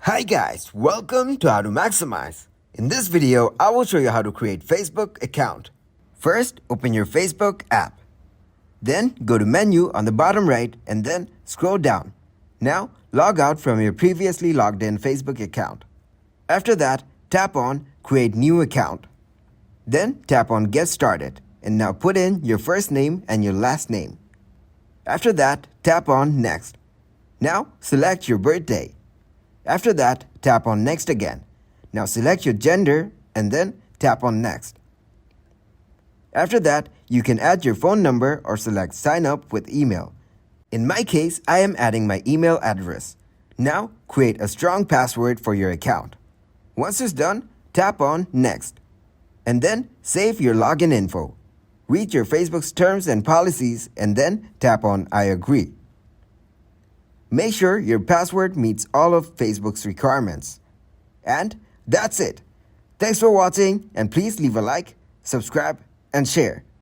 Hi guys, welcome to How to Maximize. In this video, I will show you how to create Facebook account. First, open your Facebook app. Then go to menu on the bottom right and then scroll down. Now, log out from your previously logged in Facebook account. After that, tap on Create New Account. Then tap on Get Started and now put in your first name and your last name. After that, tap on Next. Now, select your birthday. After that, tap on Next again. Now select your gender and then tap on Next. After that, you can add your phone number or select Sign up with email. In my case, I am adding my email address. Now, create a strong password for your account. Once it's done, tap on Next. And then save your login info. Read your Facebook's terms and policies and then tap on I agree. Make sure your password meets all of Facebook's requirements. And that's it. Thanks for watching and please leave a like, subscribe, and share.